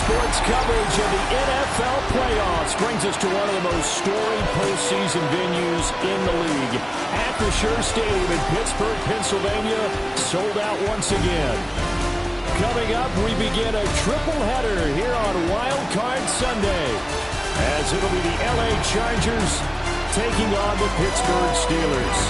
Sports coverage of the NFL playoffs brings us to one of the most storied postseason venues in the league. Acrisure Stadium in Pittsburgh, Pennsylvania, sold out once again. Coming up, we begin a triple header here on Wild Card Sunday, as it'll be the LA Chargers taking on the Pittsburgh Steelers.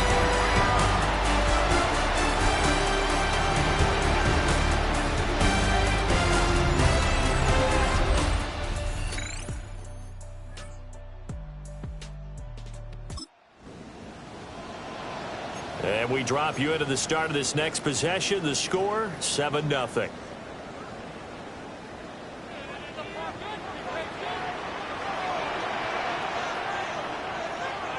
And we drop you into the start of this next possession. The score, 7-0.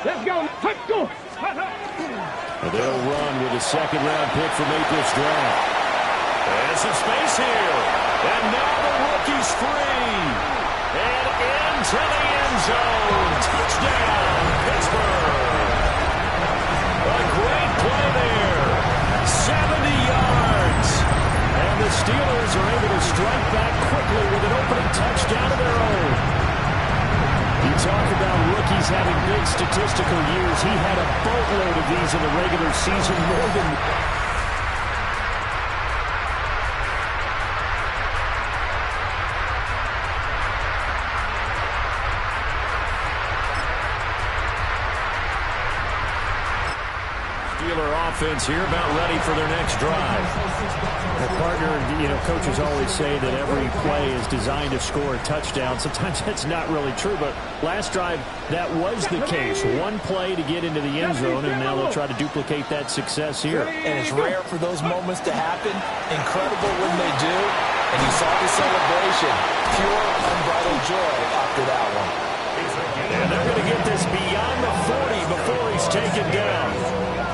Let's go. Let's go. And they'll run with a second-round pick from April's draft. There's some space here. And now the rookie's free. And into the end zone. Touchdown, Pittsburgh. A great play there. 70 yards. And the Steelers are able to strike back quickly with an opening touchdown of their own. You talk about rookies having big statistical years. He had a boatload of these in the regular season, more than... offense here, about ready for their next drive. The partner, coaches always say that every play is designed to score a touchdown. Sometimes that's not really true, but last drive, that was the case. One play to get into the end zone, and now they'll try to duplicate that success here. And it's rare for those moments to happen. Incredible when they do. And you saw the celebration. Pure, unbridled joy after that one. And they're going to get this beyond the 40 before he's taken down.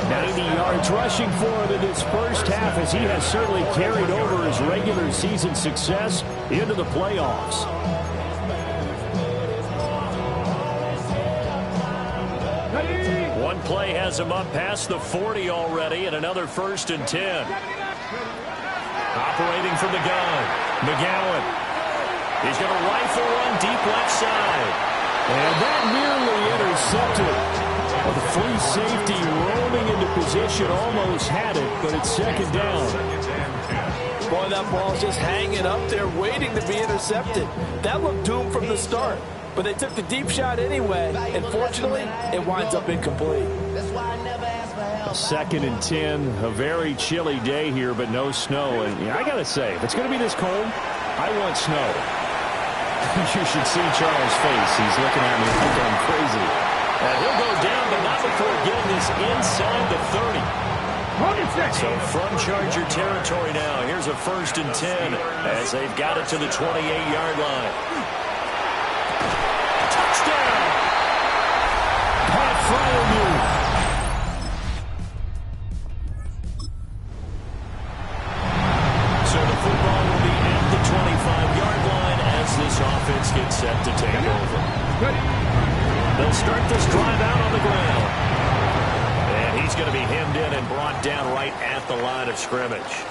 90 yards rushing for him in this first half, as he has certainly carried over his regular season success into the playoffs. One play has him up past the 40 already, and another 1st and 10. Operating from the gun, McGowan. He's going to rifle one deep left side. And that nearly intercepted. Well, the free safety roaming into position, almost had it, but it's second down. Boy, that ball's just hanging up there, waiting to be intercepted. That looked doomed from the start, but they took the deep shot anyway, and fortunately, it winds up incomplete. 2nd and 10, a very chilly day here, but no snow. And I got to say, if it's going to be this cold, I want snow. You should see Charles' face. He's looking at me like I'm crazy. And he'll go down, but not before getting this inside the 30. So from Charger territory now, here's a 1st and 10 as they've got it to the 28-yard line. Touchdown! Pat Fryermuth. So the football will be at the 25-yard line as this offense gets set to take over. They'll start this drive out on the ground. And he's going to be hemmed in and brought down right at the line of scrimmage.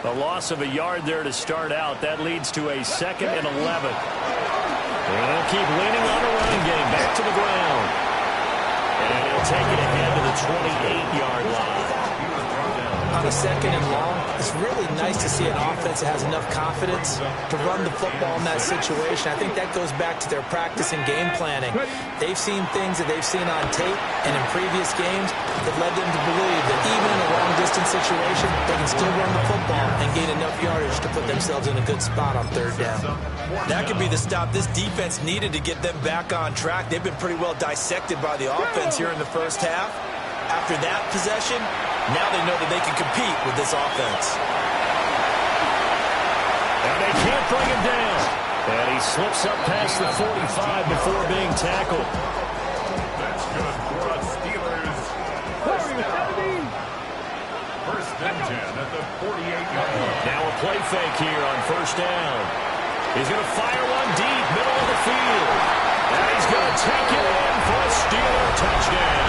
A loss of a yard there to start out. That leads to a 2nd and 11. And they'll keep leaning on the running game. Back to the ground. And he'll take it ahead to the 28-yard line. On a 2nd and long, it's really nice to see an offense that has enough confidence to run the football in that situation. I think that goes back to their practice and game planning. They've seen things that they've seen on tape and in previous games that led them to believe that even in a long-distance situation, they can still run the football and gain enough yardage to put themselves in a good spot on 3rd down. That could be the stop this defense needed to get them back on track. They've been pretty well dissected by the offense here in the first half. After that possession, now they know that they can compete with this offense. And they can't bring him down. And he slips up past the 45 before being tackled. That's good for us Steelers. First and 10 at the 48-yard line. Now a play fake here on first down. He's going to fire one deep, middle of the field. And he's going to take it in for a Steeler touchdown.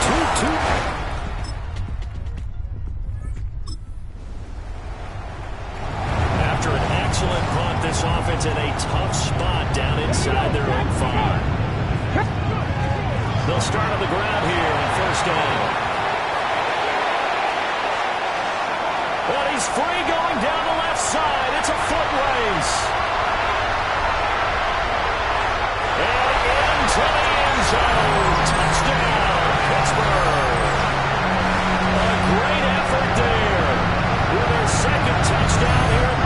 2-2. After an excellent punt, this offense in a tough spot down inside their own 5. They'll start on the ground here on first down. But he's free going down the left side. It's a foot race. And into the end zone. Touchdown, Pittsburgh. A great effort there with their second touchdown here.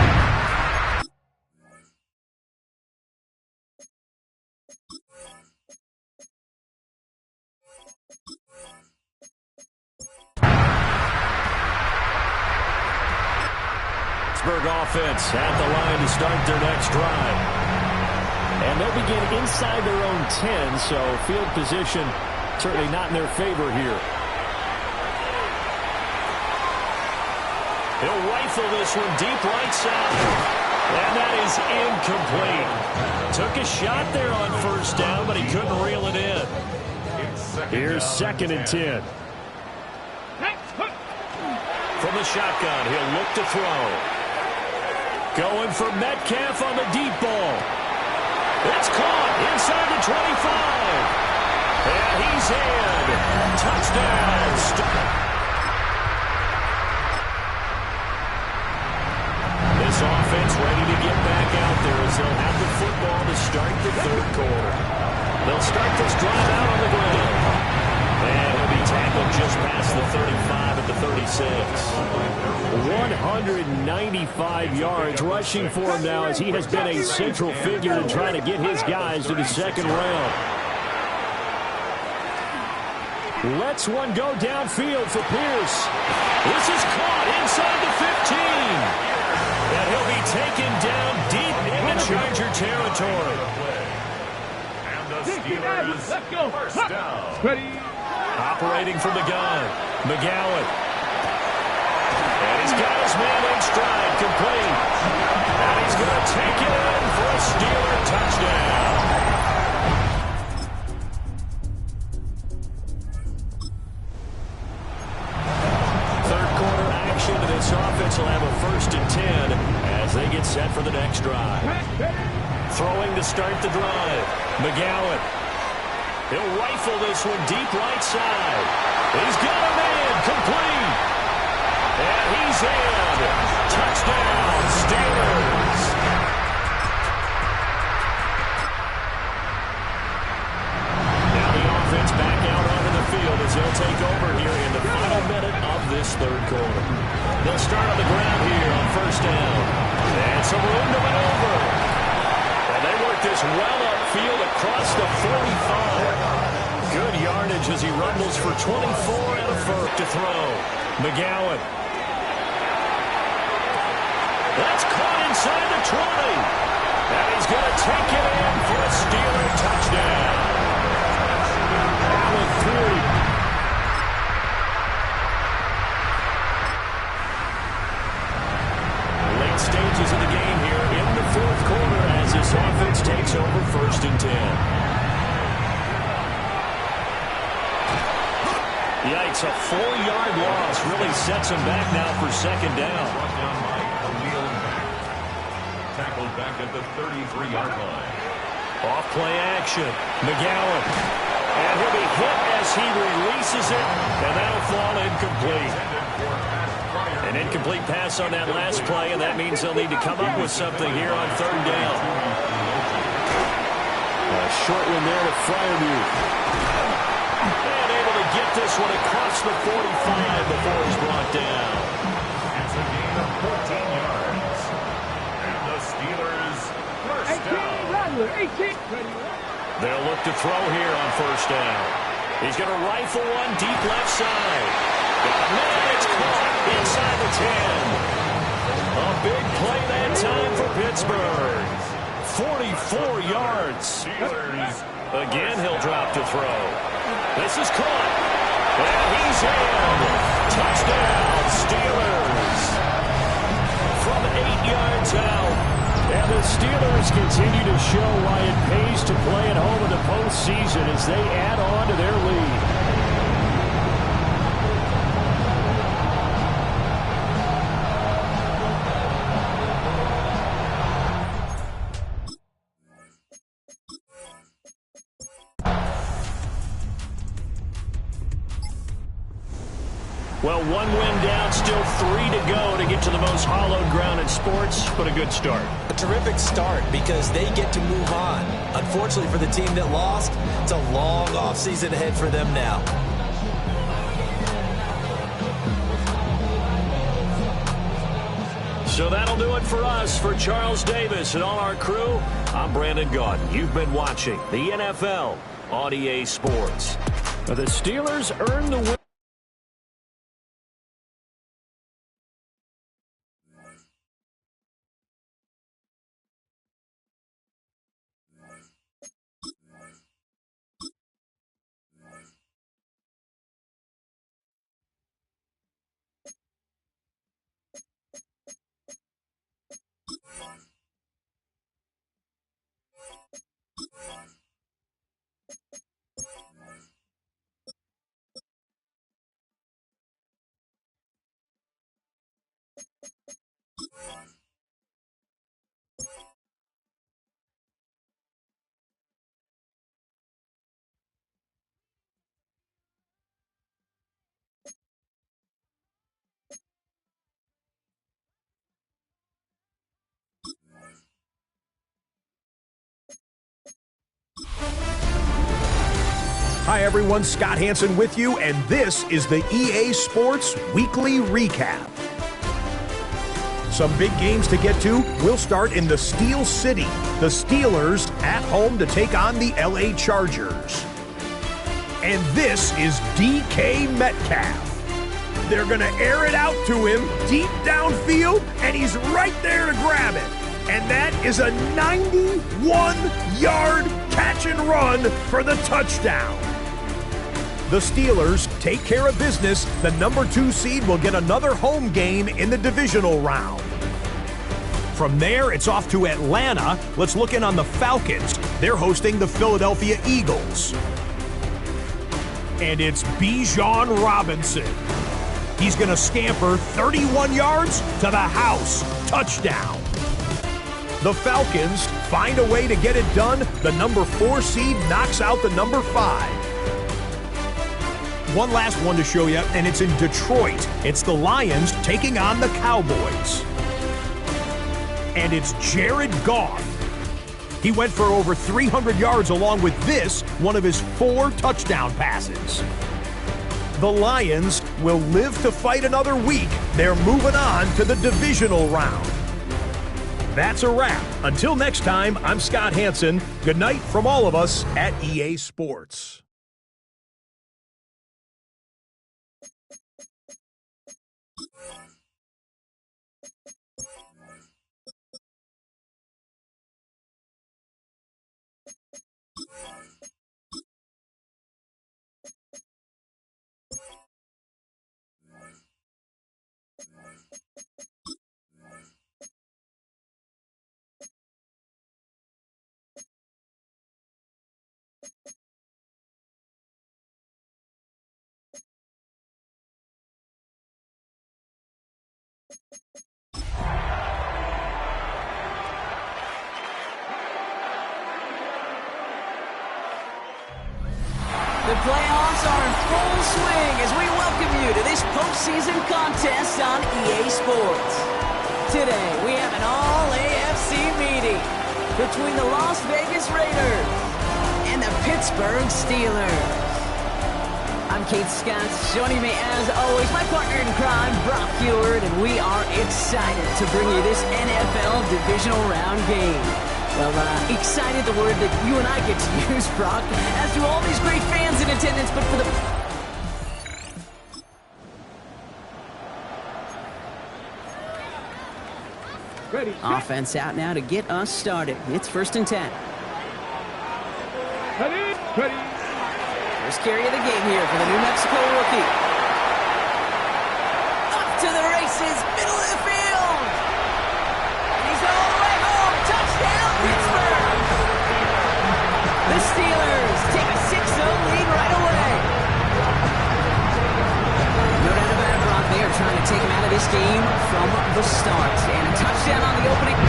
Pittsburgh offense at the line to start their next drive. And they'll begin inside their own 10, so field position certainly not in their favor here. He'll rifle this one deep right side. And that is incomplete. Took a shot there on first down, but he couldn't reel it in. Here's second and 10. From the shotgun, he'll look to throw. Going for Metcalf on the deep ball. It's caught inside the 25. And he's in. Touchdown. This offense ready to get back out there as they'll have the football to start the third quarter. They'll start this drive out on the ground. And he'll be tackled just past the 35 at the 36. 195 yards rushing for him now as he has been a central figure in trying to get his guys to the second round. Lets one go downfield for Pierce. This is caught inside the 15. And he'll be taken down deep into Charger territory. And the Steelers, first down. Operating from the gun, McGowan. And he's got his man in stride, complete. And he's going to take it in for a Steeler touchdown. Third quarter action, and this offense will have a first and 10 as they get set for the next drive. Throwing to start the drive, McGowan. He'll rifle this one deep right side. He's got a man, complete. And he's in. Touchdown, Steelers. Now the offense back out onto the field as they'll take over here in the final minute of this third quarter. They'll start on the ground here on first down. And some room to maneuver. And they work this well upfield across the 45. Good yardage as he rumbles for 24 and a first to throw. McGowan. That's caught inside the 20. And he's going to take it in for a Steeler touchdown. Allen through. Late stages of the game here in the fourth quarter as this offense takes over first and 10. Yikes, a 4-yard loss really sets him back now for second down. Brought down by Khalil Mack. Tackled back at the 33-yard line. Off play action. McGowan. And he'll be hit as he releases it, and that'll fall incomplete. An incomplete pass on that last play, and that means they'll need to come up with something here on third down. A short one there to Fryermuth. And able to get this one across the 45 before he's brought down. It's a gain of 14 yards. And the Steelers, first down. They'll look to throw here on first down. He's going to rifle one deep left side. Man, it's caught inside the 10. A big play that time for Pittsburgh. 44 yards. Again, he'll drop to throw. This is caught. And he's in. Touchdown, Steelers. From 8 yards out. And the Steelers continue to show why it pays to play at home in the postseason as they add on to their lead. Well, one win down, still 3 to go to get to the most hallowed ground in sports, but a good start. A terrific start because they get to move on. Unfortunately for the team that lost, it's a long offseason ahead for them now. So that'll do it for us. For Charles Davis and all our crew, I'm Brandon Gaudin. You've been watching the NFL on EA Sports. The Steelers earned the win. Hi everyone, Scott Hansen with you, and this is the EA Sports Weekly Recap. Some big games to get to. We'll start in the Steel City. The Steelers at home to take on the LA Chargers. And this is DK Metcalf. They're going to air it out to him deep downfield, and he's right there to grab it. And that is a 91-yard catch and run for the touchdown. The Steelers take care of business. The number 2 seed will get another home game in the divisional round. From there, it's off to Atlanta. Let's look in on the Falcons. They're hosting the Philadelphia Eagles. And it's Bijan Robinson. He's going to scamper 31 yards to the house. Touchdown. The Falcons find a way to get it done. The number 4 seed knocks out the number 5. One last one to show you, and it's in Detroit. It's the Lions taking on the Cowboys. And it's Jared Goff. He went for over 300 yards along with this, one of his 4 touchdown passes. The Lions will live to fight another week. They're moving on to the divisional round. That's a wrap. Until next time, I'm Scott Hansen. Good night from all of us at EA Sports. The playoffs are in full swing as we welcome you to this postseason contest on EA Sports. Today, we have an all-AFC meeting between the Las Vegas Raiders and the Pittsburgh Steelers. I'm Keith Scott. Joining me, as always, my partner in crime, Brock Heward, and we are excited to bring you this NFL Divisional Round game. Well, excited, the word that you and I get to use, Brock, as do all these great fans in attendance, but for the... Offense out now to get us started. It's 1st and 10. First carry of the game here for the New Mexico rookie. Up to the races, middle of the field. And he's all the way home. Touchdown, Pittsburgh. The Steelers take a 6-0 lead right away. No doubt about it, Brock. They are trying to take him out of this game from the start. And a touchdown on the opening.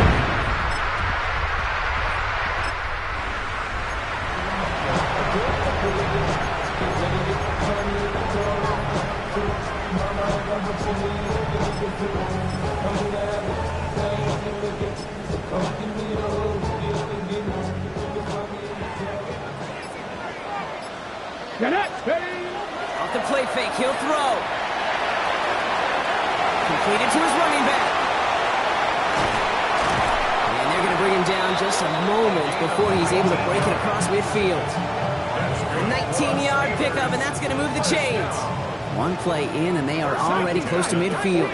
Off the play fake, he'll throw. Completed to his running back. And they're going to bring him down just a moment before he's able to break it across midfield. A 19-yard pickup, and that's going to move the chains. One play in, and they are already close to midfield.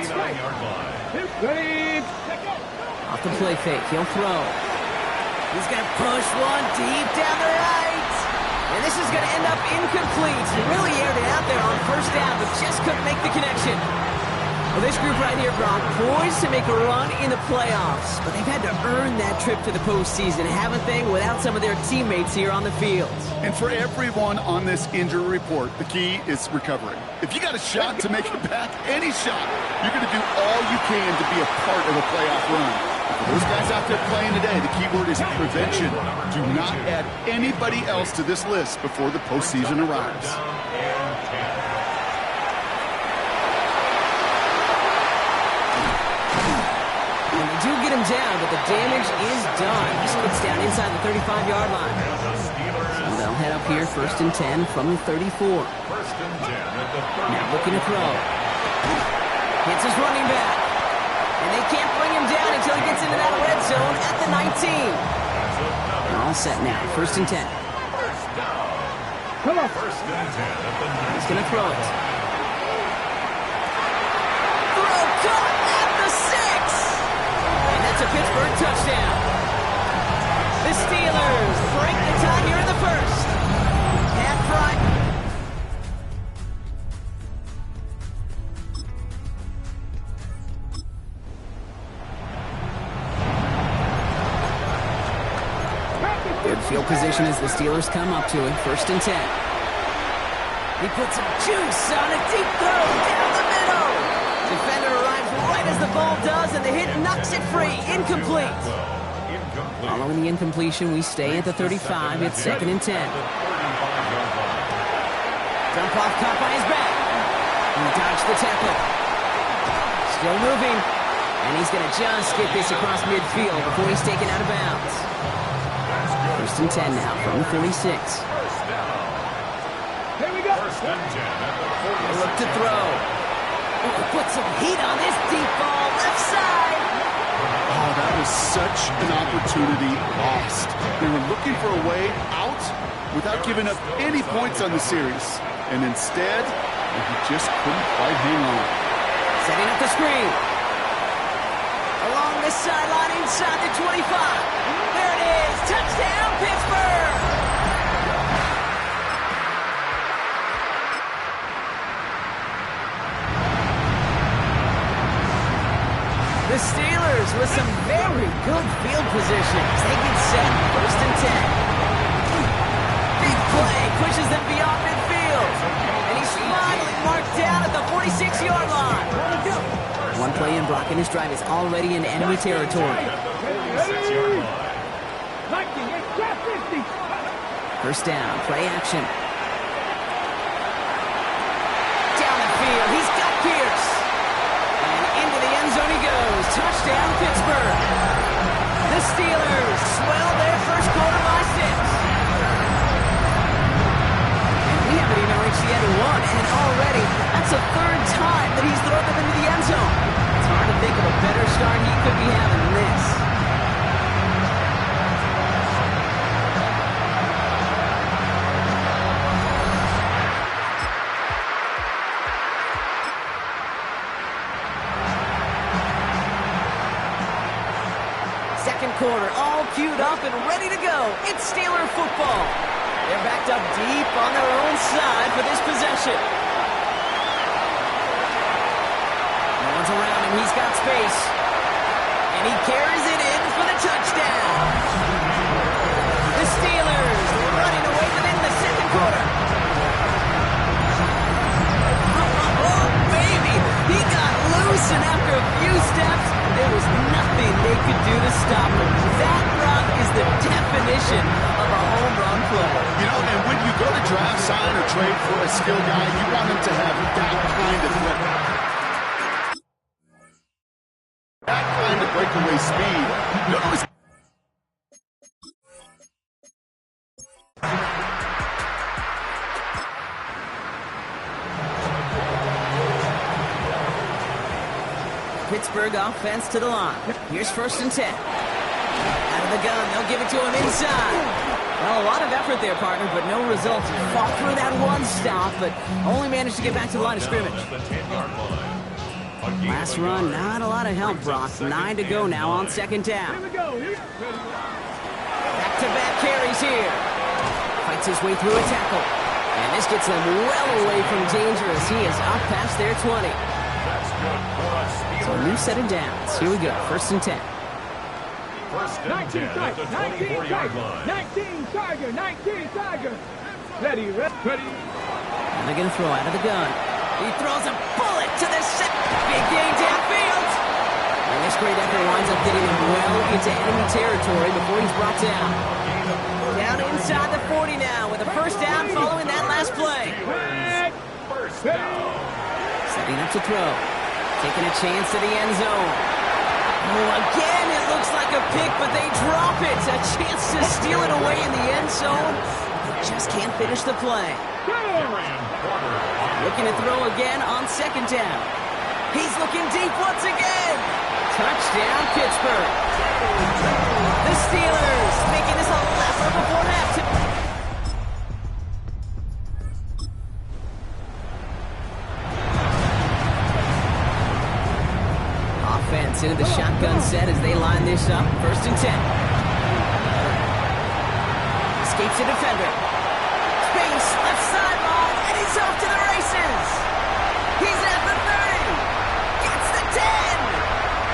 Off the play fake, he'll throw. He's going to push one deep down the right. And this is going to end up incomplete. He really aired it out there on 1st down, but just couldn't make the connection. Well, this group right here, Brock, poised to make a run in the playoffs. But they've had to earn that trip to the postseason, haven't they, without some of their teammates here on the field. And for everyone on this injury report, the key is recovery. If you got a shot to make it back, any shot, you're going to do all you can to be a part of a playoff run. For those guys out there playing today, the key word is prevention. Do not add anybody else to this list before the postseason arrives. And they do get him down, but the damage is done. He gets down inside the 35-yard line. So they'll head up here 1st and 10 from the 34. Now looking to throw. Hits his running back. And they can't bring him down until he gets into that red zone at the 19. All set now, 1st and 10. Come on. 1st and 10 at the 19. He's going to throw it. Throw caught at the 6. And that's a Pittsburgh touchdown. The Steelers break the tie here in the 1st. Pat Fry. Good field position as the Steelers come up to it. 1st and 10. He puts some juice on a deep throw down the middle. Defender arrives right as the ball does, and the hit knocks it free. Incomplete. Following the incompletion, we stay at the 35. It's 2nd and 10. Dump off caught by his back. He dodged the tackle. Still moving. And he's going to just get this across midfield before he's taken out of bounds. 1st and 10 now from the 46. Here we go. 1st and 10 at the 46. Look to throw. Put some heat on this deep ball. Left side. Oh, that was such an opportunity lost. They were looking for a way out without giving up any points on the series. And instead, he just couldn't quite hang on. Setting up the screen. Along the sideline inside the 25. There it is. Touchdown, Pittsburgh. The Steelers with some very good field positions. They get set. 1st and 10. Big play pushes them beyond midfield. And he's finally marked down at the 46-yard line. One play in, Brock, and his drive is already in enemy territory. 1st down, play action. Down the field, he's got Pierce. And into the end zone he goes. Touchdown, Pittsburgh. The Steelers swell their first quarter by 6. And we haven't even reached the end of one, and already that's the 3rd time that he's thrown them into the end zone. It's hard to think of a better start he could be having than this. matched up deep on their own side for this possession. No one's around him. He's got space. And he carries it in for the touchdown. The Steelers running away within the second quarter. Oh, baby! He got loose, and after a few steps, there was nothing they could do to stop him. That run is the definition of a home run play. You know, and when you go to draft, sign, or trade for a skill guy, you want him to have that kind of breakaway speed. Notice Pittsburgh offense to the line. Here's 1st and 10. Out of the gun, they'll give it to him inside. Well, a lot of effort there, partner, but no results. He fought through that one stop, but only managed to get back to the line of scrimmage. Last run, not a lot of help, Brock. 9 to go now on 2nd down. Back-to-back carries here. Fights his way through a tackle. And this gets them well away from danger as he is up past their 20. So a new set of downs. Here we go, 1st and 10. 1st and 10 at the 24-yard line. 19 Tiger. Ready. And they're going to throw out of the gun. He throws a bullet to the set. Big gain downfield. And this great effort winds up getting him well into enemy territory before he's brought down. Down inside the 40 now with a 1st down following that last play. First down. Setting up to throw. Taking a chance to the end zone. Oh, again, it looks like a pick, but they drop it. A chance to steal it away in the end zone. They just can't finish the play. Looking to throw again on 2nd down. He's looking deep once again. Touchdown, Pittsburgh. The Steelers making this a leper before halftime. Offense into the shotgun set as they line this up. 1st and 10. Escapes the defender. Space, left sideline, and he's off to the races. He's at the 30. Gets the 10.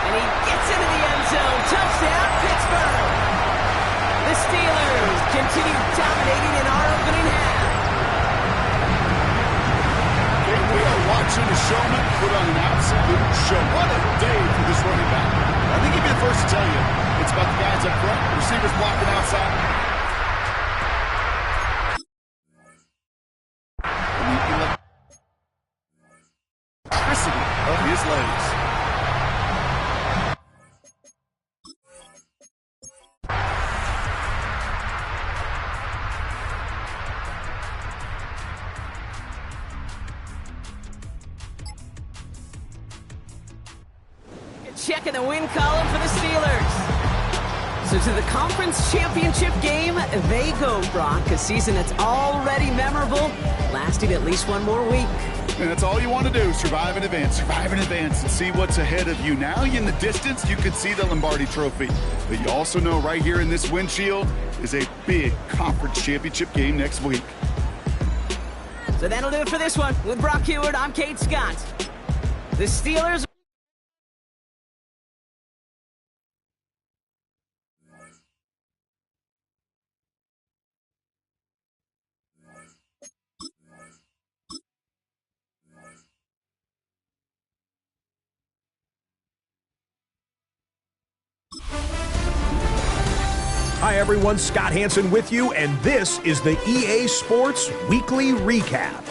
And he gets into the end zone. Touchdown, Pittsburgh. The Steelers continue dominating in our opening half. we are watching a showman put on an absolute show. What a day for this running back. I think he'd be the first to tell you it's about the guys up front, receivers blocking outside. Electricity of his legs. Check in the win column for the Steelers. So to the conference championship game, they go, Brock. A season that's already memorable, lasting at least one more week. And that's all you want to do, survive in advance, and see what's ahead of you. Now in the distance, you can see the Lombardi Trophy. But you also know right here in this windshield is a big conference championship game next week. So that'll do it for this one. With Brock Heward, I'm Kate Scott. The Steelers... Hi everyone, Scott Hansen with you, and this is the EA Sports Weekly Recap.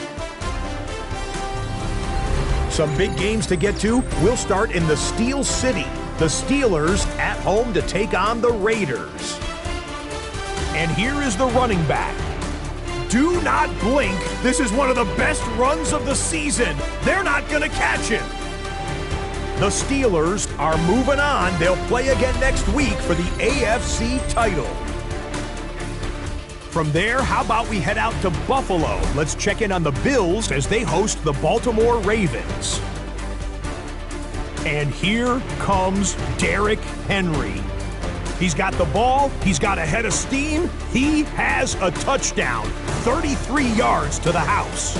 Some big games to get to. We'll start in the Steel City. The Steelers at home to take on the Raiders. And here is the running back. Do not blink. This is one of the best runs of the season. They're not going to catch him. The Steelers are moving on. They'll play again next week for the AFC title. From there, how about we head out to Buffalo? Let's check in on the Bills as they host the Baltimore Ravens. And here comes Derrick Henry. He's got the ball. He's got a head of steam. He has a touchdown. 33 yards to the house.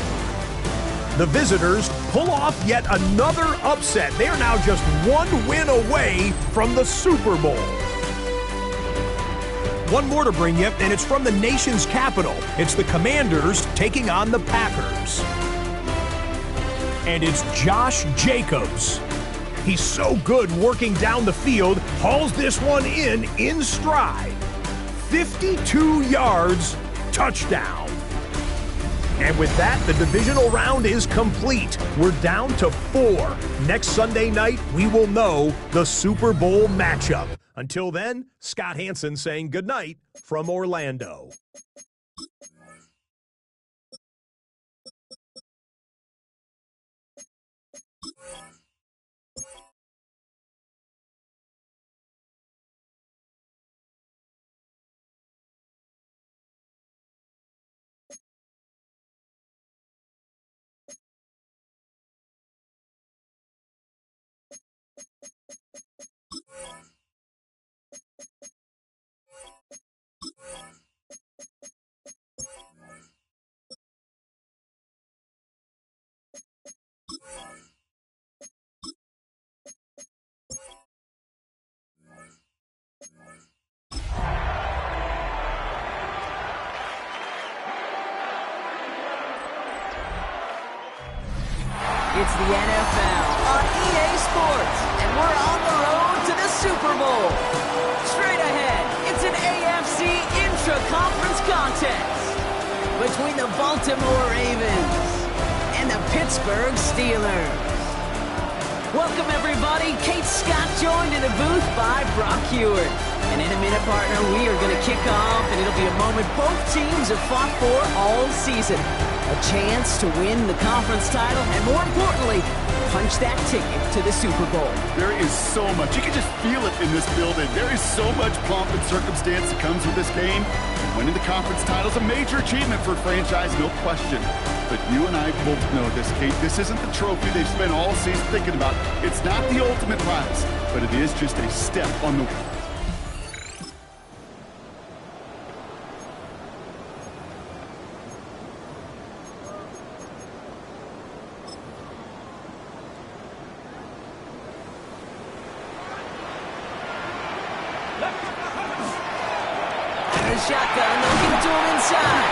The visitors pull off yet another upset. They are now just one win away from the Super Bowl. One more to bring you, and it's from the nation's capital. It's the Commanders taking on the Packers. And it's Josh Jacobs. He's so good working down the field, hauls this one in stride. 52 yards, touchdown. And with that, the divisional round is complete. We're down to 4. Next Sunday night, we will know the Super Bowl matchup. Until then, Scott Hansen saying goodnight from Orlando. It's the NFL on EA Sports, and we're on the road to the Super Bowl. Straight ahead, it's an AFC intra-conference contest between the Baltimore Ravens and the Pittsburgh Steelers. Welcome, everybody. Kate Scott joined in the booth by Brock Hewitt. And in a minute, partner, we are going to kick off, and it'll be a moment both teams have fought for all season. A chance to win the conference title, and more importantly, punch that ticket to the Super Bowl. There is so much. You can just feel it in this building. There is so much pomp and circumstance that comes with this game. Winning the conference title is a major achievement for a franchise, no question. But you and I both know this, Kate. This isn't the trophy they've spent all season thinking about. It's not the ultimate prize, but it is just a step on the... Shotgun, they'll give it to him inside.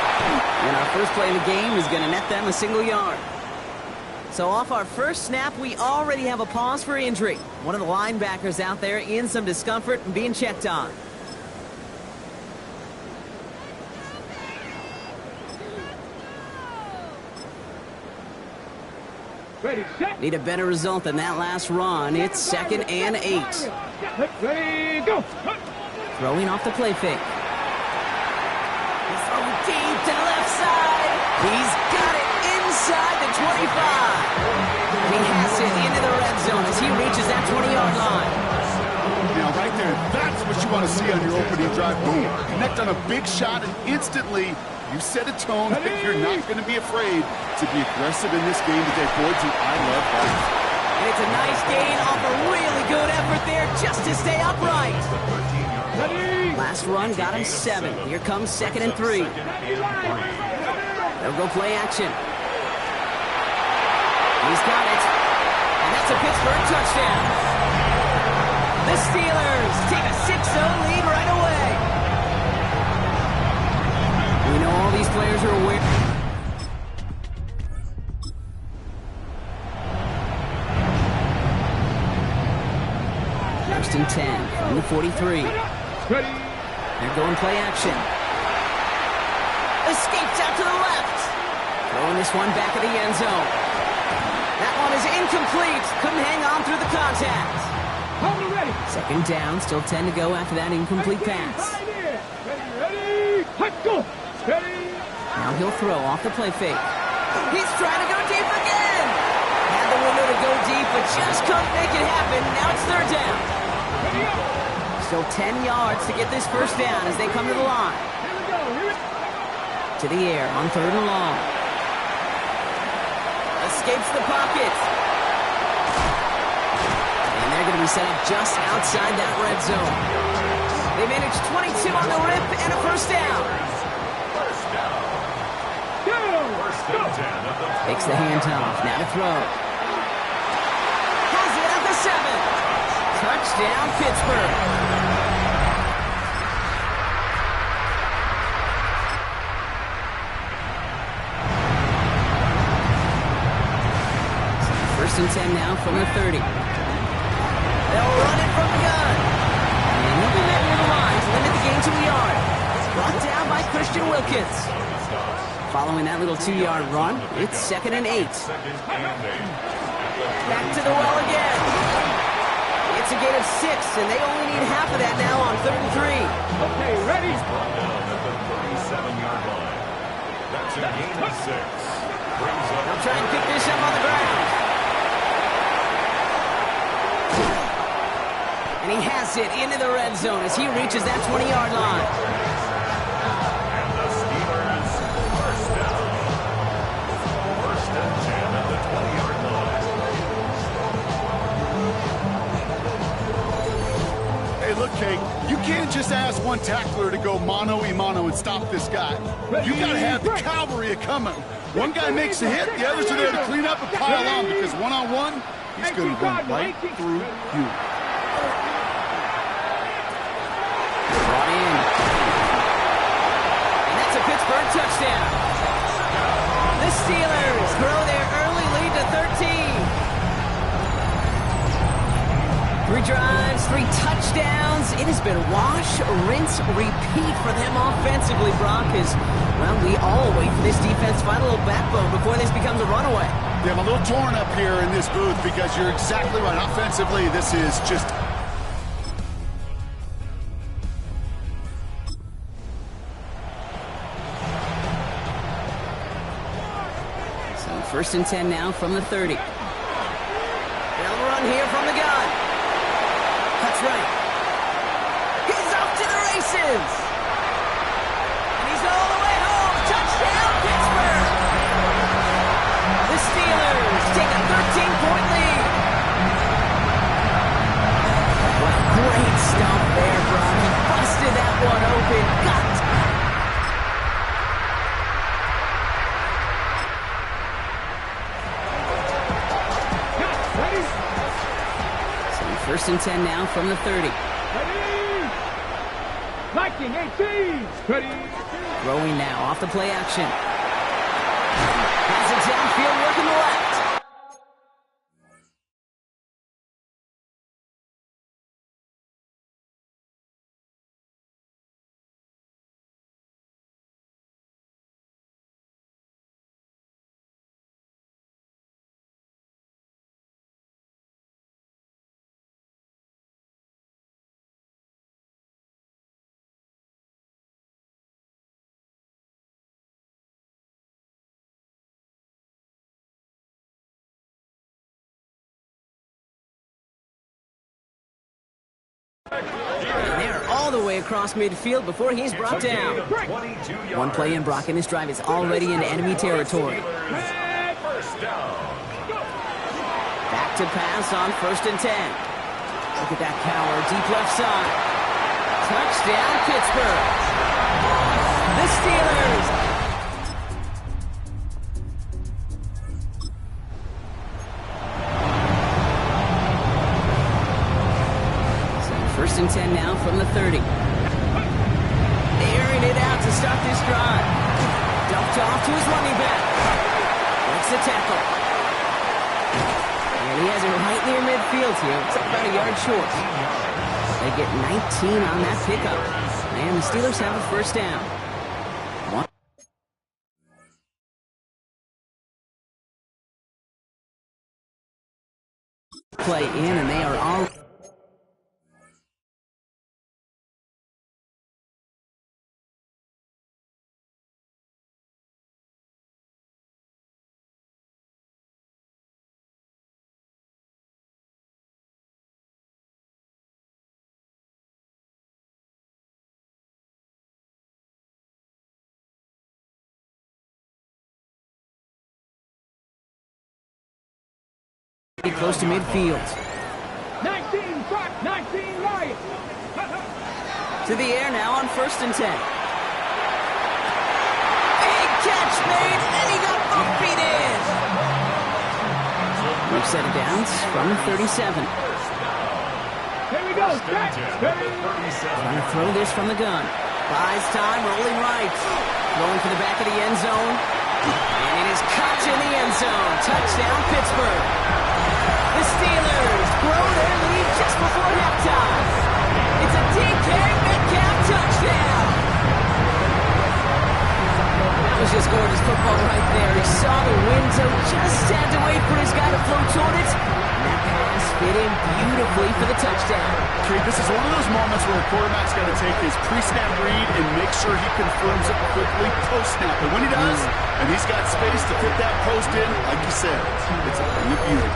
And our first play of the game is going to net them a single yard. So off our first snap, we already have a pause for injury. One of the linebackers out there in some discomfort and being checked on. Ready, set. Need a better result than that last run. It's 2nd and 8. Ready, go. Throwing off the play fake. Deep to the left side. He's got it inside the 25. He has it into the red zone as he reaches that 20-yard line. Now, right there, that's what you want to see on your opening drive. Boom, connect on a big shot, and instantly you set a tone that you're not going to be afraid to be aggressive in this game today. Boy, do I love that. And it's a nice gain off a really good effort there just to stay upright. Last run got him 7. Here comes 2nd and 3. They'll go play action. He's got it. And that's a Pittsburgh touchdown. The Steelers take a 6-0 lead right away. We know all these players are aware. First and 10 from the 43. They're going play action. Escapes out to the left. Throwing this one back of the end zone. That one is incomplete. Couldn't hang on through the contact. 2nd down, still 10 to go after that incomplete pass. Now he'll throw off the play fake. He's trying to go deep again. Had the window to go deep, but just couldn't make it happen. Now it's 3rd down. Still 10 yards to get this first down as they come to the line. To the air on 3rd and long. Escapes the pocket. And they're going to be set up just outside that red zone. They managed 22 on the rip and a first down. Takes the handoff. Now to throw. Has it at the 7. Touchdown, Pittsburgh. First and 10 now from the 30. They'll run it from the gun. And he'll be met near the line to limit the gain to a yard. Brought down by Christian Wilkins. Following that little 2-yard run, it's 2nd and 8. Back to the well again. It's a gain of 6, and they only need half of that now on 3rd and 3. Okay, ready? At the 37-yard line. That's a gain of 6. They'll try and pick this up on the ground. And he has it into the red zone as he reaches that 20-yard line. And the Steelers first down. First and 10 at the 20-yard line. Hey, look, Kate, you can't just ask one tackler to go mano-a-mano and stop this guy. You got to have the cavalry coming. One guy makes a hit, the others are there to clean up and pile on, because one-on-one, he's going to run right through you. Brought in. And that's a Pittsburgh touchdown. The Steelers grow their early lead to 13. 3 drives, 3 touchdowns. It has been wash, rinse, repeat for them offensively, Brock, as, well, we all wait for this defense to find a little backbone before this becomes a runaway. Yeah, I'm a little torn up here in this booth because you're exactly right. Offensively, this is just... So first and 10 now from the 30. They'll run here from the gun. That's right. He's off to the races. And he's all the way home. Touchdown, Pittsburgh. The Steelers take a 13-point lead. Well, great stump there, Brock. He busted that one open. Got it. Ready? So first and 10 now from the 30. Ready? Liking 18. Ready? Throwing now off the play action. Has it downfield, working the left. And they're all the way across midfield before he's brought down. One play in, Brock, and this drive is already into enemy territory. Back to pass on first and 10. Look at that power, deep left side. Touchdown, Pittsburgh. The Steelers. First and 10 now from the 30. Airing it out to start this drive. Dumped off to his running back. Makes the tackle. And he has it right near midfield here. It's about a yard short. They get 19 on that pickup. And the Steelers have a first down. Play in, and they are all... close to midfield. 19, Brock, 19, right. To To the air now on 1st and 10. Big catch made, and he got both feet in. We've set it down from the 37. Here we go. Set. Ready. Trying to throw this from the gun. Buys time, rolling right. Throwing to the back of the end zone. And it is caught in the end zone. Touchdown, Pittsburgh. The Steelers grow their lead just before halftime. It's a DK Metcalf touchdown. That was just gorgeous football right there. He saw the window, just had to wait for his guy to float toward it. And that pass fit in beautifully for the touchdown. Creed, this is one of those moments where a quarterback's got to take his pre-snap read and make sure he confirms it quickly post-snap. And when he does, and he's got space to fit that post in, like you said, it's a thing of beauty.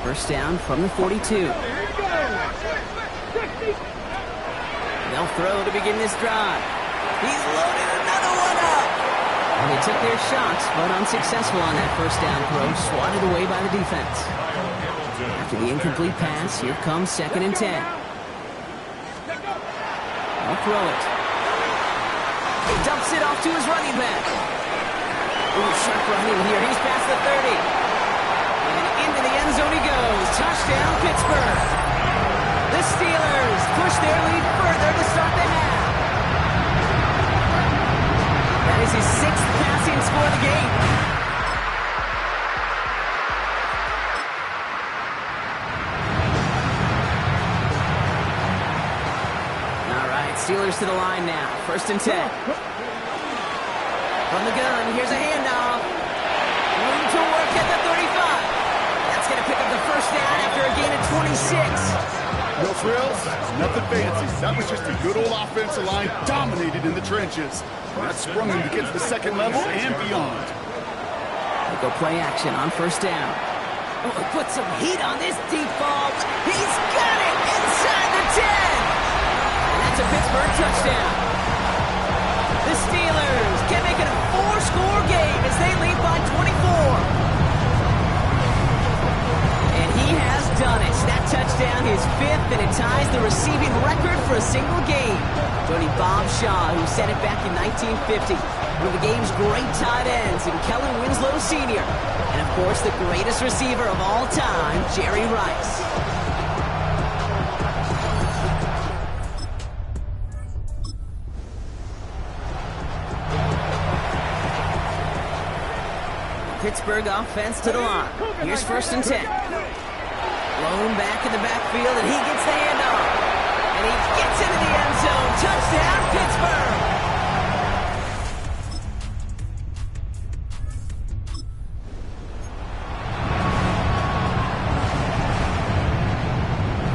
First down from the 42. They'll throw to begin this drive. He's loaded another one up. And they took their shots, but unsuccessful on that first down throw, swatted away by the defense. After the incomplete pass, here comes 2nd and 10. They'll throw it. He dumps it off to his running back. Ooh, sharp running here. He's past the 30. Into the end zone he goes. Touchdown, Pittsburgh. The Steelers push their lead further to start the half. That is his 6th passing score of the game. All right, Steelers to the line now. 1st and 10. From the gun, here's a handoff. Room to work at the 35. That's going to pick up the first down after a gain of 26. No frills, nothing fancy. That was just a good old offensive line dominated in the trenches. And that sprung him to get to the 2nd level and beyond. They go play action on 1st down. Oh, put some heat on this deep ball. He's got it inside the 10. And that's a Pittsburgh touchdown. The Steelers can make it a 4-score game as they lead by 24. He has done it. That touchdown, his 5th, and it ties the receiving record for a single game. Tony Bob Shaw, who set it back in 1950. One of the game's great tight ends, and Kellen Winslow Sr. And, of course, the greatest receiver of all time, Jerry Rice. Pittsburgh offense to the line. Here's 1st and 10. Blown back in the backfield, and he gets the handoff. And he gets into the end zone. Touchdown, Pittsburgh!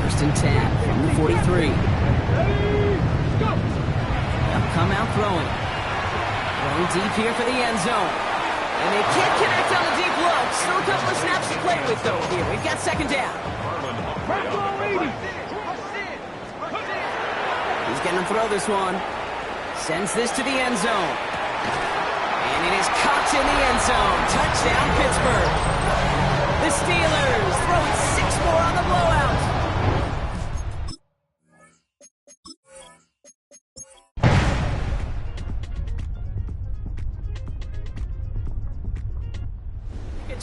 First and 10 from the 43. They'll come out throwing. Throwing deep here for the end zone. And they can't connect on the deep look. Still a couple of snaps to play with, though, here. We've got 2nd down. He's going to throw this one. Sends this to the end zone. And it is caught in the end zone. Touchdown, Pittsburgh. The Steelers throwing 6 more on the blowout.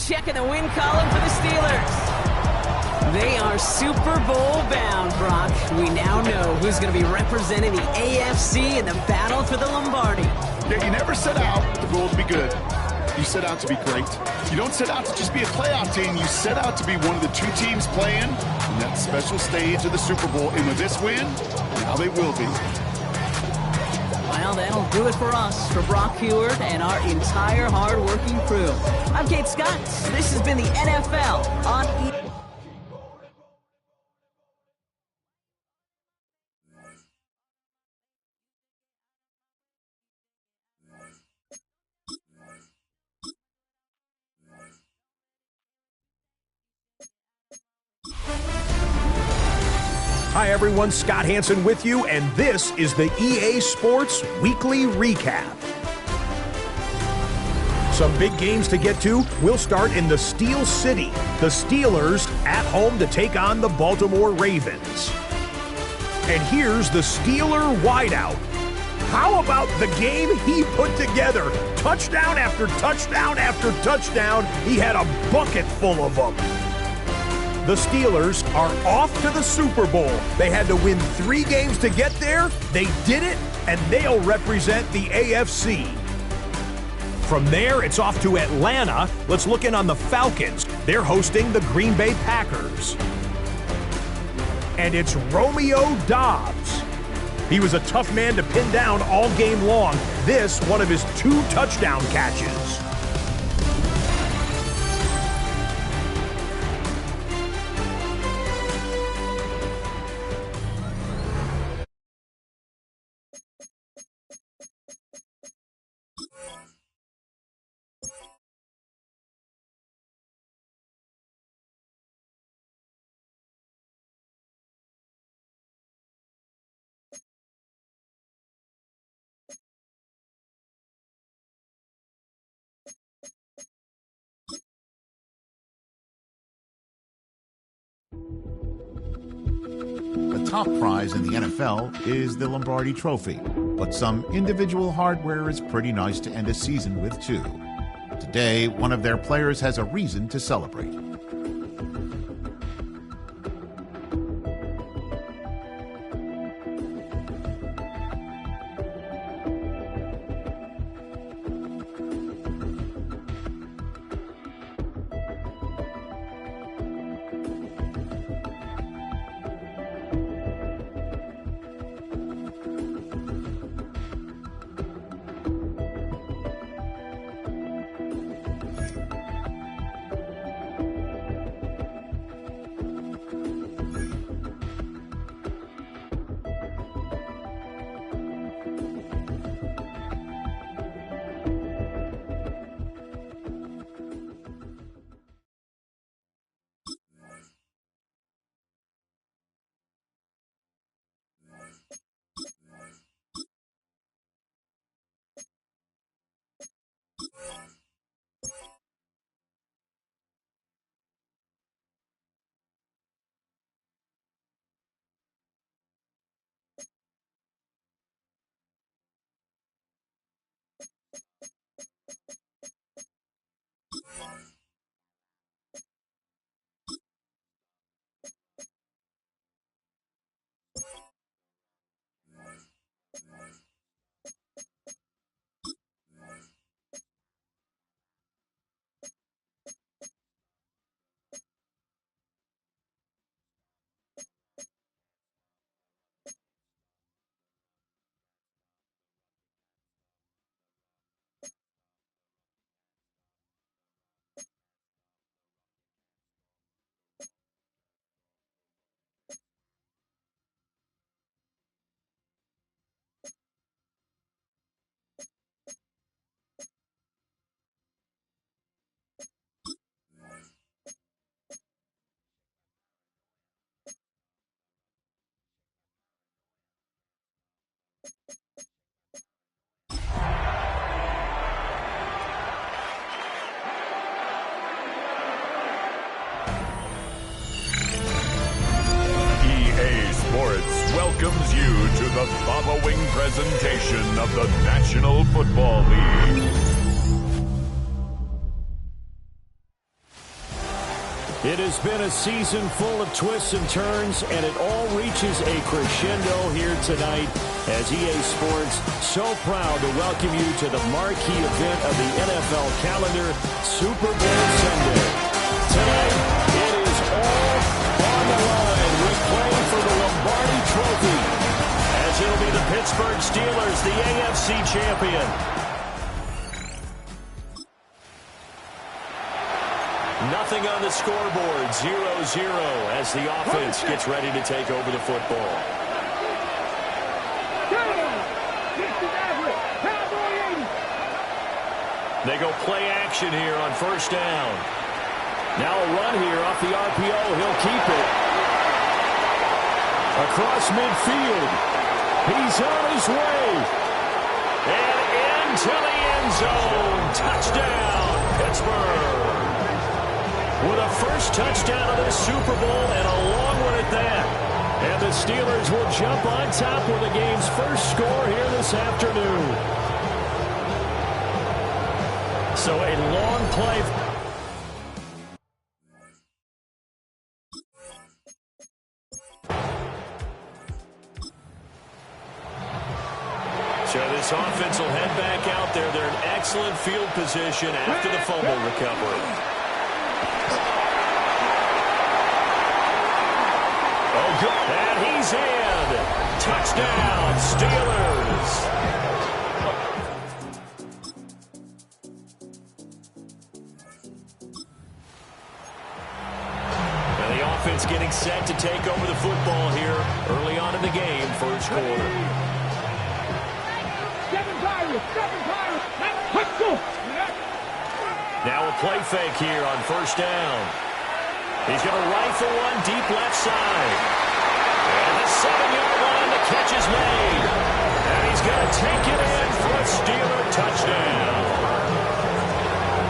Checking the win column for the Steelers. They are Super Bowl bound, Brock. We now know who's going to be representing the AFC in the battle for the Lombardi. Yeah, you never set out the goal to be good. You set out to be great. You don't set out to just be a playoff team. You set out to be one of the 2 teams playing in that special stage of the Super Bowl. And with this win, now they will be. Well, that'll do it for us. For Brock Heward and our entire hard-working crew, I'm Kate Scott. This has been the NFL on EA. Hi everyone, Scott Hansen with you, and this is the EA Sports Weekly Recap. Some big games to get to. We'll start in the Steel City. The Steelers at home to take on the Baltimore Ravens. And here's the Steeler wideout. How about the game he put together? Touchdown after touchdown after touchdown. He had a bucket full of them. The Steelers are off to the Super Bowl. They had to win 3 games to get there. They did it, and they'll represent the AFC. From there, it's off to Atlanta. Let's look in on the Falcons. They're hosting the Green Bay Packers. And it's Romeo Doubs. He was a tough man to pin down all game long. This, one of his 2 touchdown catches. The top prize in the NFL is the Lombardi Trophy, but some individual hardware is pretty nice to end a season with too. Today, one of their players has a reason to celebrate. Welcomes you to the following presentation of the National Football League. It has been a season full of twists and turns, and it all reaches a crescendo here tonight as EA Sports so proud to welcome you to the marquee event of the NFL calendar, Super Bowl Sunday. Tonight, it is all on the line. We're playing for the Lombardi Trophy, as it'll be the Pittsburgh Steelers, the AFC champion. Nothing on the scoreboard, 0-0 as the offense gets ready to take over the football. They go play action here on first down. Now a run here off the RPO. He'll keep it. Across midfield. He's on his way. And into the end zone. Touchdown, Pittsburgh. With a first touchdown of the Super Bowl and a long one at that. And the Steelers will jump on top with the game's first score here this afternoon. So a long play. So this offense will head back out there. They're in excellent field position after the fumble recovery. Oh, good. And he's in. Touchdown, Steelers. Offense getting set to take over the football here early on in the game, first quarter. Now a play fake here on first down. He's going to rifle one deep left side. And the 7-yard line, the catch is made. And he's going to take it in for a Steeler touchdown.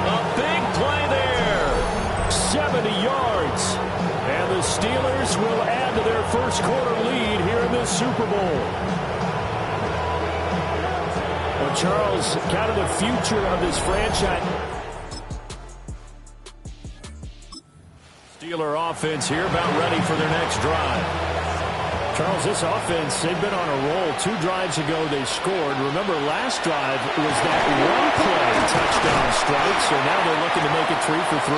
A big play there. 70 yards. And the Steelers will add to their first quarter lead here in this Super Bowl. Well, Charles, kind of the future of this franchise. Steeler offense here about ready for their next drive. Charles, this offense, they've been on a roll. 2 drives ago, they scored. Remember, last drive was that one-play touchdown strike, so now they're looking to make it 3 for 3.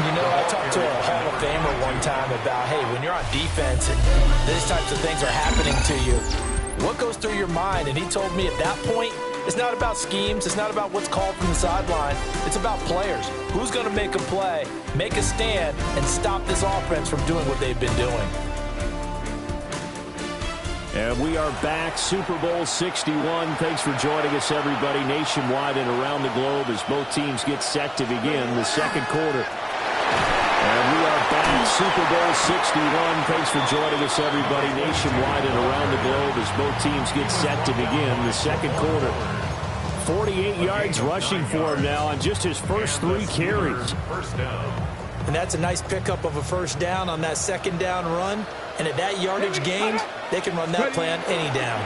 You know, I talked to a Hall of Famer one time about, hey, when you're on defense and these types of things are happening to you, what goes through your mind? And he told me at that point, it's not about schemes. It's not about what's called from the sideline. It's about players. Who's going to make a play, make a stand, and stop this offense from doing what they've been doing. And we are back, Super Bowl 61. Thanks for joining us, everybody, nationwide and around the globe as both teams get set to begin the second quarter. And we are back, Super Bowl 61. Thanks for joining us, everybody, nationwide and around the globe as both teams get set to begin the second quarter. 48 yards rushing for him now on just his first 3 carries. And that's a nice pickup of a first down on that second down run. And at that yardage gained, they can run that play on any down.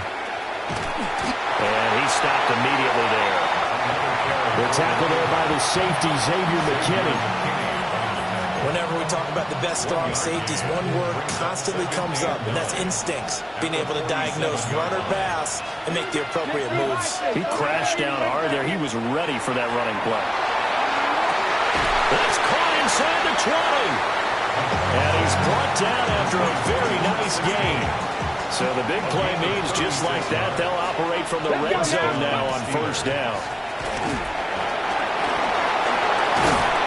And he stopped immediately there. The tackle there by the safety, Xavier McKinney. Whenever we talk about the best strong safeties, one word constantly comes up, and that's instincts. Being able to diagnose run or pass and make the appropriate moves. He crashed down hard there. He was ready for that running play. That's caught inside the 20. And he's brought down after a very nice gain. So the big play means just like that, they'll operate from the red zone now on first down.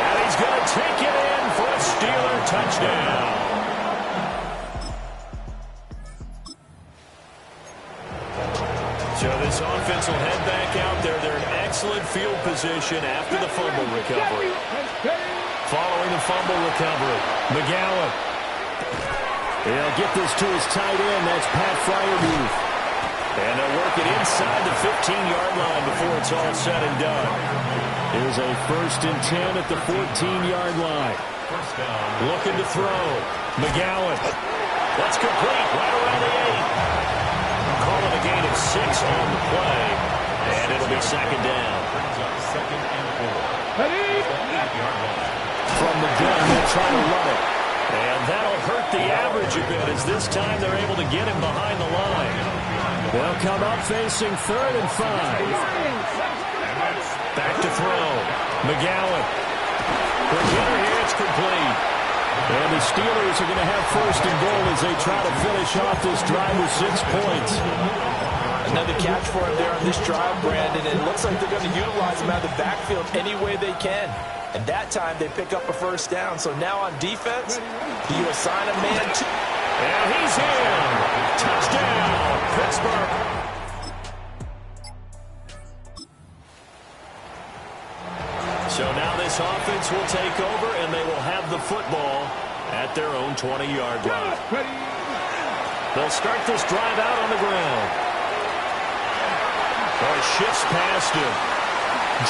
And he's going to take it in for a Steeler touchdown. So this offense will head back out there. They're in excellent field position after the fumble recovery. Following the fumble recovery, McGowan. He'll get this to his tight end. That's Pat Freiermuth. And they'll work it inside the 15-yard line before it's all said and done. Here's a 1st and 10 at the 14-yard line. Looking to throw. McGowan. That's complete right around the 8. Calling a gain of 6 on the play. And it'll be second down. From the gun, they'll try to run it. And that'll hurt the average a bit as this time they're able to get him behind the line. They'll come up facing 3rd and 5. Back to throw. McGowan. The hitter here, it's complete. And the Steelers are going to have first and goal as they try to finish off this drive with 6 points. Another catch for him there on this drive, Brandon, and it looks like they're going to utilize him out of the backfield any way they can. And that time they pick up a first down. So now on defense, do you assign a man to... And he's in. Touchdown, Pittsburgh. So now this offense will take over, and they will have the football at their own 20-yard line. They'll start this drive out on the ground. Or shifts past him.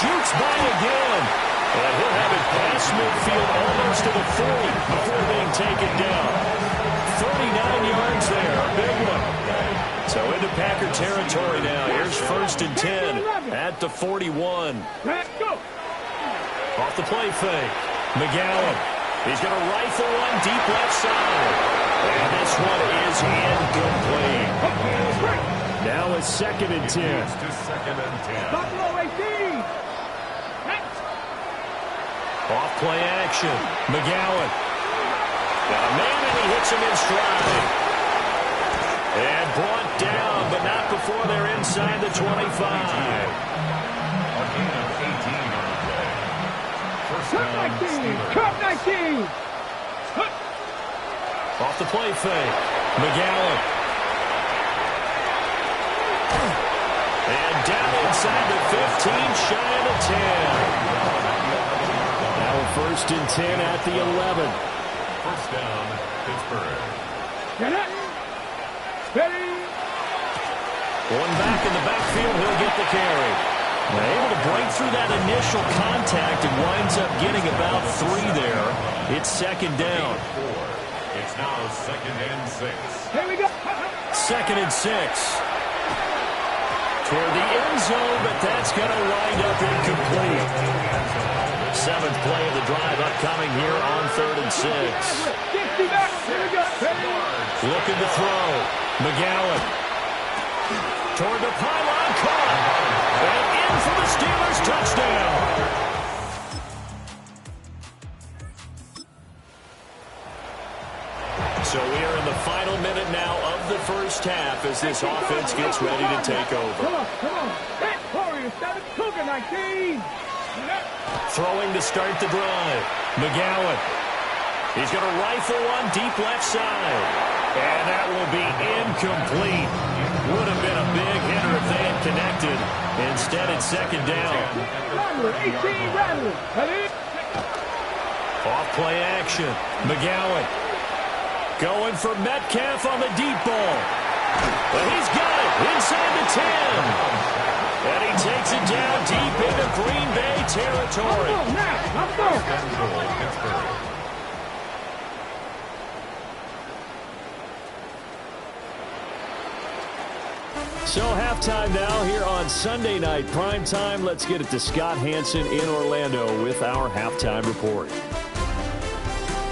Jukes by again. And he'll have it past midfield almost to the 40 before being taken down. 39 yards there, a big one. So into Packer territory now. Here's first and 10 at the 41. Off the play fake. McGowan. He's going to rifle one deep left side. And this one is incomplete. Now it's second and 10. Second and 10. Buffalo 18. Off play action. McGowan. Got a man and he hits him in stride. And brought down, but not before they're inside the 25. A gain of 18 on the play. First down, Steelers. Cut 19. Off the play fake. McGowan. And down inside the 15, shy of the 10. Now first and 10 at the 11. First down, Pittsburgh. Get it. Ready. One back in the backfield, he'll get the carry. Able to break through that initial contact and winds up getting about 3 there. It's second down. It's now second and 6. Here we go. Second and 6. Toward the end zone, but that's going to wind up incomplete. 7th play of the drive upcoming here on 3rd and 6. Looking to throw. McGowan. Toward the pylon, caught. And in for the Steelers, touchdown. So we are in the final minute now of the first half as this offense gets ready to take over. Come on. That Warriors, that is Cougar 19. Throwing to start the drive. McGowan. He's going to rifle one deep left side. And that will be incomplete. Would have been a big hitter if they had connected. Instead, it's second down. Rattler, 18, Rattler. Off play action. McGowan. Going for Metcalf on the deep ball. But he's got it inside the 10. And he takes it down deep into Green Bay territory. Let's go. So halftime now here on Sunday night prime time. Let's get it to Scott Hansen in Orlando with our halftime report.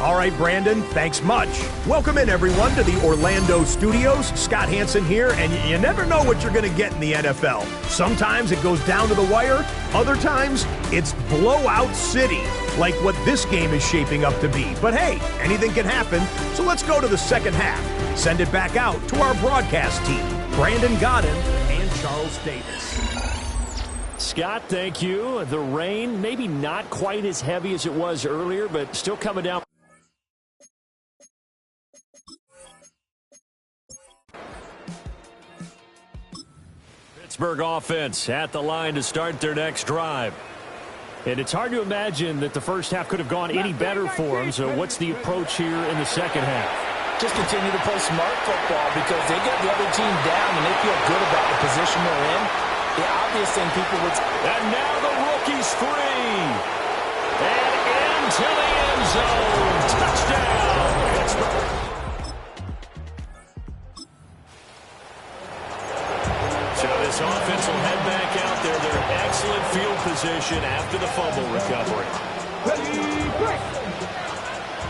All right, Brandon, thanks much. Welcome in, everyone, to the Orlando studios. Scott Hansen here, and you never know what you're going to get in the NFL. Sometimes it goes down to the wire. Other times, it's blowout city, like what this game is shaping up to be. But hey, anything can happen, so let's go to the second half. Send it back out to our broadcast team, Brandon Godden and Charles Davis. Scott, thank you. The rain, maybe not quite as heavy as it was earlier, but still coming down. Pittsburgh offense at the line to start their next drive. And it's hard to imagine that the first half could have gone any better for them. So what's the approach here in the second half? Just continue to play smart football because they get the other team down and they feel good about the position they're in. The obvious thing people would... And now the rookie's free. And into the end zone. Touchdown, Pittsburgh. So this offense will head back out there. They're in excellent field position after the fumble recovery. Ready, break.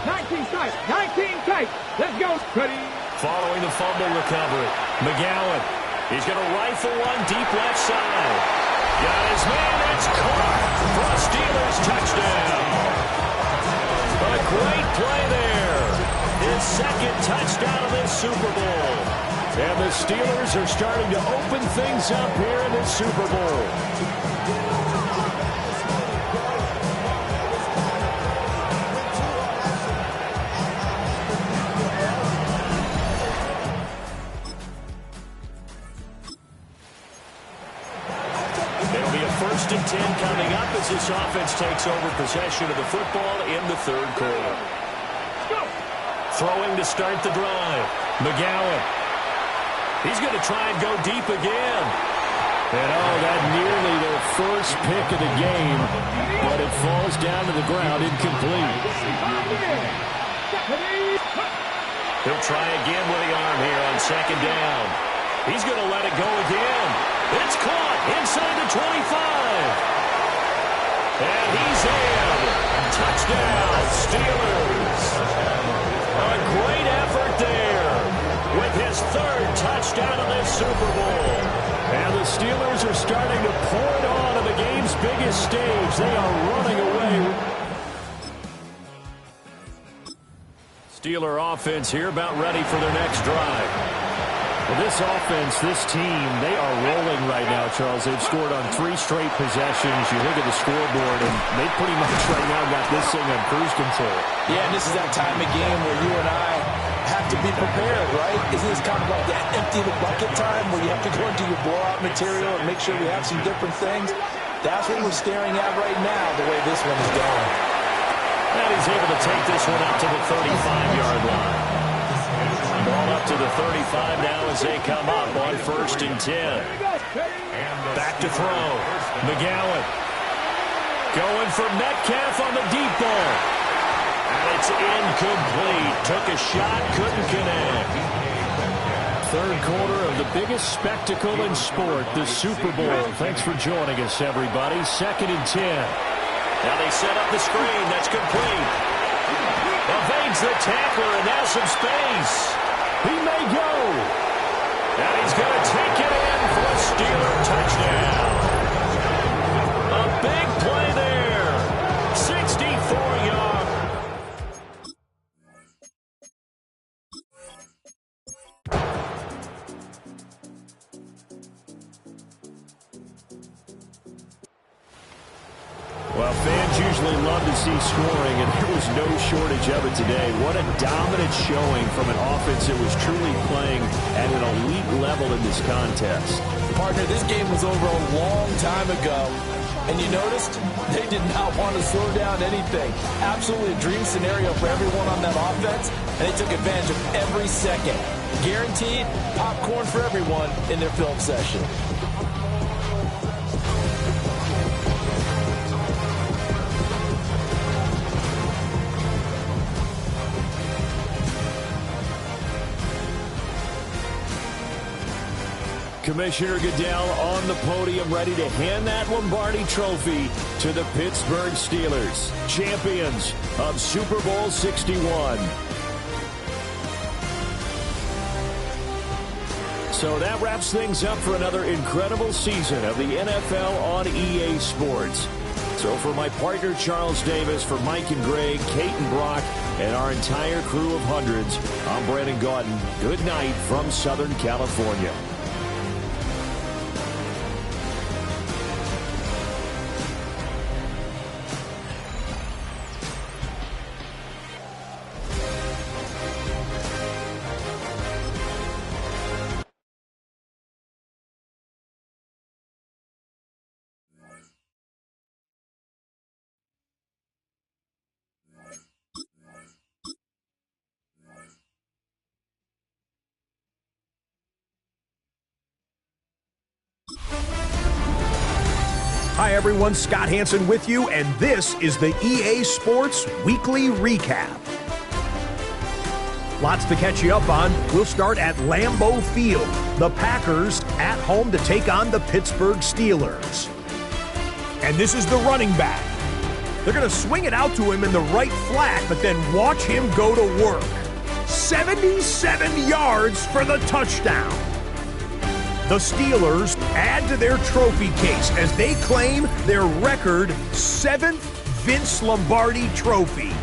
19 tight, 19 tight. Let's go. Ready. Following the fumble recovery, McGowan. He's going to rifle one deep left side. Got his man. That's caught for a Steelers touchdown. A great play there second touchdown of this Super Bowl. And the Steelers are starting to open things up here in this Super Bowl. It'll be a 1st and 10 coming up as this offense takes over possession of the football in the 3rd quarter. Throwing to start the drive. McGowan. He's going to try and go deep again. And that nearly their first pick of the game, but it falls down to the ground incomplete. He'll try again with the arm here on 2nd down. He's going to let it go again. It's caught inside the 25. And he's in. Touchdown, Steelers. A great effort there with his 3rd touchdown of this Super Bowl. And the Steelers are starting to pour it on the game's biggest stage. They are running away. Steeler offense here about ready for their next drive. Well, this offense, this team, they are rolling right now, Charles. They've scored on 3 straight possessions. You look at the scoreboard, and they pretty much right now got this thing on cruise control. Yeah, and this is that time of game where you and I have to be prepared, right? Isn't this kind of like that empty the bucket time where you have to go into your blowout material and make sure we have some different things? That's what we're staring at right now, the way this one is going. And he's able to take this one up to the 35-yard line. Ball up to the 35 now as they come up on 1st and 10. Back to throw. McGowan. Going for Metcalf on the deep ball. And it's incomplete. Took a shot, couldn't connect. 3rd quarter of the biggest spectacle in sport, the Super Bowl. Thanks for joining us, everybody. 2nd and 10. Now they set up the screen. That's complete. Evades the tackler, and now some space. He may go. And he's going to take it in for a Steeler touchdown. A big play there. 64-yard. Well, fans usually love to see scoring, and there was no shortage of it today. What a dominant showing from an offense that was truly playing at an elite level in this contest. Partner, this game was over a long time ago, and you noticed they did not want to slow down anything. Absolutely a dream scenario for everyone on that offense, and they took advantage of every second. Guaranteed popcorn for everyone in their film session. Commissioner Goodell on the podium, ready to hand that Lombardi trophy to the Pittsburgh Steelers, champions of Super Bowl 61. So that wraps things up for another incredible season of the NFL on EA Sports. So for my partner Charles Davis, for Mike and Greg, Kate and Brock, and our entire crew of hundreds, I'm Brandon Gaudin. Good night from Southern California. Hi everyone, Scott Hansen with you, and this is the EA Sports Weekly Recap. Lots to catch you up on. We'll start at Lambeau Field. The Packers at home to take on the Pittsburgh Steelers. And this is the running back. They're going to swing it out to him in the right flat, but then watch him go to work. 77 yards for the touchdown. The Steelers add to their trophy case as they claim their record 7th Vince Lombardi trophy.